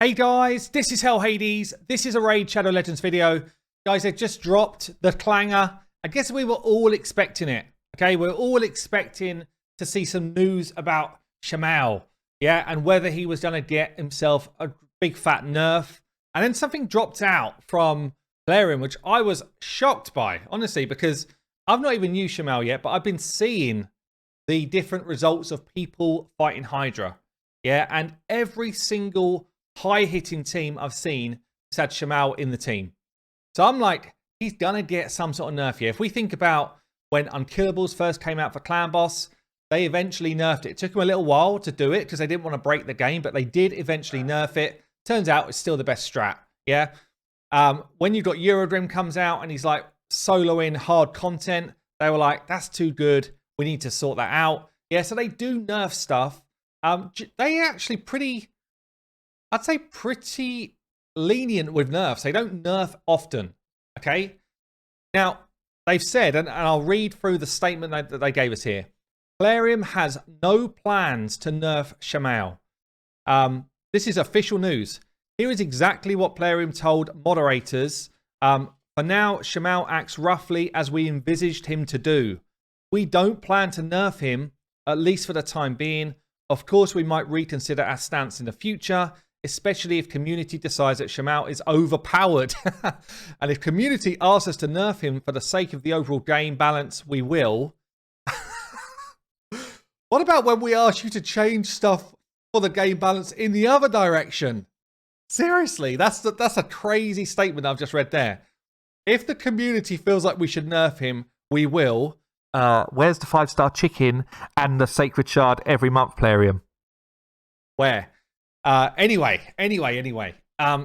Hey guys, this is Hades. This is a Raid Shadow Legends video. Guys, they've just dropped the clanger. I guess we were all expecting it. Okay, we're all expecting to see some news about Shamael. Yeah, and whether he was going to get himself a big fat nerf. And then something dropped out from Plarium, which I was shocked by, honestly, because I've not even used Shamael yet, but I've been seeing the different results of people fighting Hydra. Yeah, and every single high-hitting team I've seen has had Shamael in the team. So I'm like, he's going to get some sort of nerf here. If we think about when Unkillables first came out for Clan Boss, they eventually nerfed it. It took them a little while to do it because they didn't want to break the game, but they did eventually nerf it. Turns out it's still the best strat, yeah? When you've got Eurodream comes out and he's like soloing hard content, they were like, that's too good. We need to sort that out. Yeah, so they do nerf stuff. They actually pretty lenient with nerfs. They don't nerf often, okay? Now, they've said, and I'll read through the statement that they gave us here. Plarium has no plans to nerf Shamael. This is official news. Here is exactly what Plarium told moderators. For now, Shamael acts roughly as we envisaged him to do. We don't plan to nerf him, at least for the time being. Of course, we might reconsider our stance in the future, especially if community decides that Shamael is overpowered. And if community asks us to nerf him for the sake of the overall game balance, we will. What about when we ask you to change stuff for the game balance in the other direction? Seriously, that's a crazy statement I've just read there. If the community feels like we should nerf him, we will. Where's the 5-star chicken and the sacred shard every month, Plarium? Where? Anyway.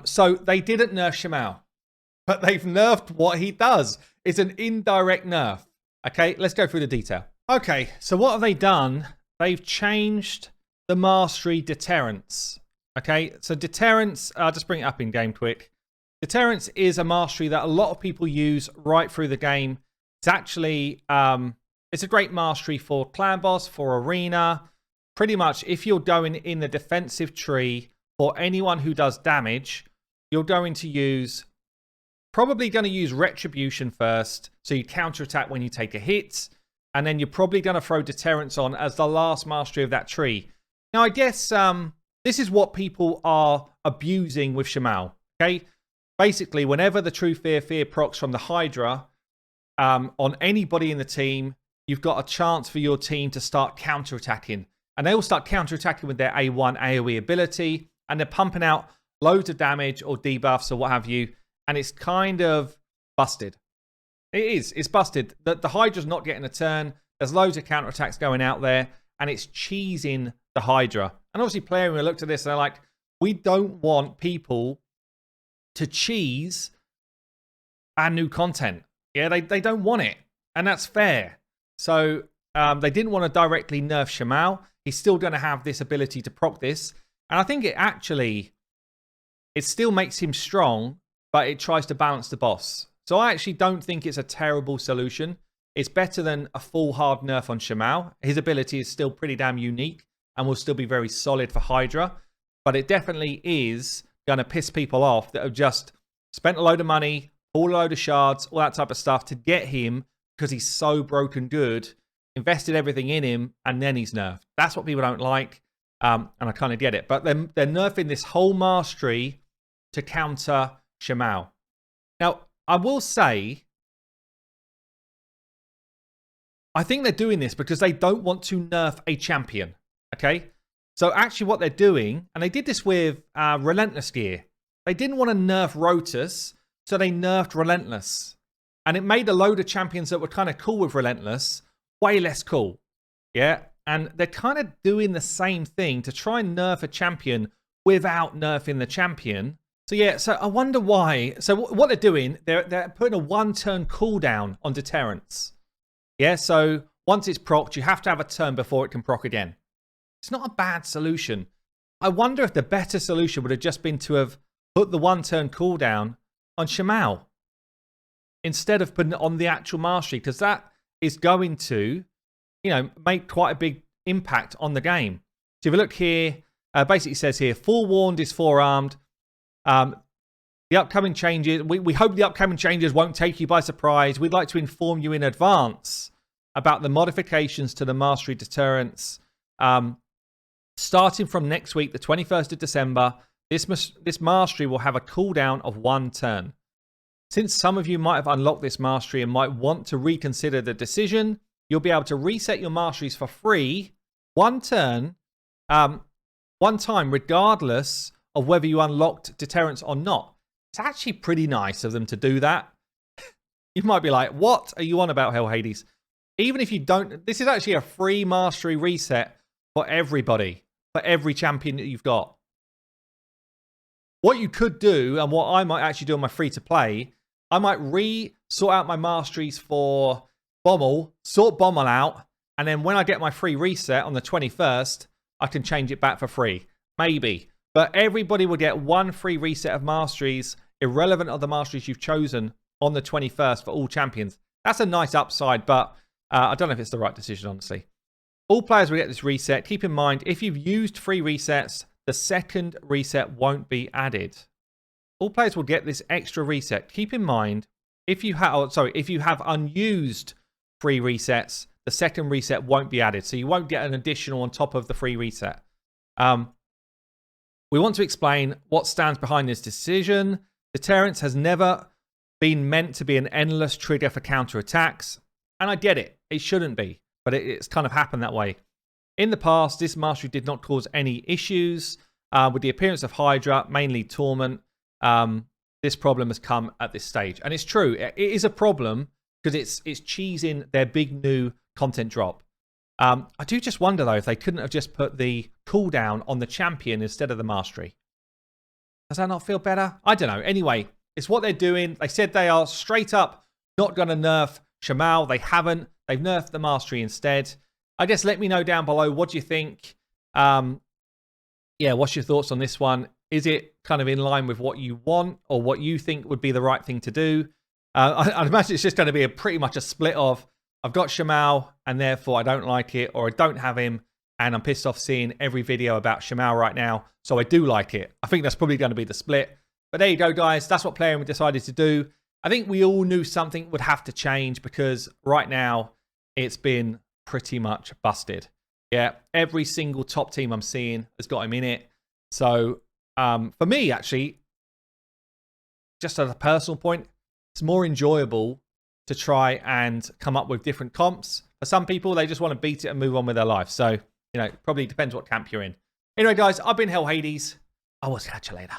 So they didn't nerf Shamael, but they've nerfed what he does. It's an indirect nerf. Okay, let's go through the detail. Okay, so what have they done? They've changed the mastery deterrence. Okay, so deterrence, I'll just bring it up in game quick. Deterrence is a mastery that a lot of people use right through the game. It's actually, it's a great mastery for Clan Boss, for Arena. Pretty much, if you're going in the defensive tree for anyone who does damage, you're probably going to use Retribution first. So you counterattack when you take a hit. And then you're probably going to throw Deterrence on as the last mastery of that tree. Now, I guess this is what people are abusing with Shamael. Okay? Basically, whenever the True Fear procs from the Hydra on anybody in the team, you've got a chance for your team to start counterattacking. And they will start counterattacking with their A1 AoE ability. And they're pumping out loads of damage or debuffs or what have you. And it's kind of busted. It is. It's busted. The Hydra's not getting a turn. There's loads of counterattacks going out there. And it's cheesing the Hydra. And obviously, Plarium looked at this and they're like, we don't want people to cheese our new content. Yeah, they don't want it. And that's fair. So they didn't want to directly nerf Shamael. He's still going to have this ability to proc this. And I think it still makes him strong, but it tries to balance the boss. So I actually don't think it's a terrible solution. It's better than a full hard nerf on Shamael. His ability is still pretty damn unique and will still be very solid for Hydra. But it definitely is going to piss people off that have just spent a load of money, pulled a load of shards, all that type of stuff to get him because he's so broken good, invested everything in him, and then he's nerfed. That's what people don't like, and I kind of get it. But they're nerfing this whole mastery to counter Shamael. Now, I will say, I think they're doing this because they don't want to nerf a champion, okay? So actually what they're doing, and they did this with Relentless gear. They didn't want to nerf Rotus, so they nerfed Relentless. And it made a load of champions that were kind of cool with Relentless way less cool. Yeah, and they're kind of doing the same thing to try and nerf a champion without nerfing the champion. So yeah, so I wonder why. So what they're doing, they're putting a 1-turn cooldown on Deterrence. Yeah, so once it's procced, you have to have a turn before it can proc again. It's not a bad solution. I wonder if the better solution would have just been to have put the 1-turn cooldown on Shamael instead of putting it on the actual mastery, because that is going to, make quite a big impact on the game. So if you look here, basically says here, forewarned is forearmed. The upcoming changes, we hope the upcoming changes won't take you by surprise. We'd like to inform you in advance about the modifications to the mastery deterrents. Starting from next week, the 21st of December, this mastery will have a cooldown of 1 turn. Since some of you might have unlocked this mastery and might want to reconsider the decision, you'll be able to reset your masteries for free 1 turn, 1 time, regardless of whether you unlocked deterrents or not. It's actually pretty nice of them to do that. You might be like, what are you on about, Hell Hades? Even if you don't, this is actually a free mastery reset for everybody, for every champion that you've got. What you could do, and what I might actually do on my free-to-play, I might sort out my masteries for Bommel, sort Bommel out, and then when I get my free reset on the 21st, I can change it back for free. Maybe. But everybody will get 1 free reset of masteries, irrelevant of the masteries you've chosen, on the 21st for all champions. That's a nice upside, but I don't know if it's the right decision, honestly. All players will get this reset. Keep in mind, if you've used free resets, the second reset won't be added. All players will get this extra reset. Keep in mind, if you have unused free resets, the second reset won't be added. So you won't get an additional on top of the free reset. We want to explain what stands behind this decision. Deterrence has never been meant to be an endless trigger for counterattacks. And I get it. It shouldn't be. But it's kind of happened that way. In the past, this mastery did not cause any issues. With the appearance of Hydra, mainly Torment, this problem has come at this stage. And it's true. It is a problem because it's cheesing their big new content drop. I do just wonder, though, if they couldn't have just put the cooldown on the champion instead of the mastery. Does that not feel better? I don't know. Anyway, it's what they're doing. They said they are straight up not going to nerf Shamael. They haven't. They've nerfed the mastery instead. I guess let me know down below. What do you think? Yeah, what's your thoughts on this one? Is it kind of in line with what you want or what you think would be the right thing to do? I'd imagine it's just going to be pretty much a split of I've got Shamael and therefore I don't like it, or I don't have him and I'm pissed off seeing every video about Shamael right now, so I do like it. I think that's probably going to be the split. But there you go, guys. That's what Plarium decided to do. I think we all knew something would have to change because right now it's been pretty much busted. Yeah, every single top team I'm seeing has got him in it. So for me, actually, just as a personal point, it's more enjoyable to try and come up with different comps. For some people, they just want to beat it and move on with their life. So, you know, it probably depends what camp you're in. Anyway, guys, I've been Hell Hades. I will catch you later.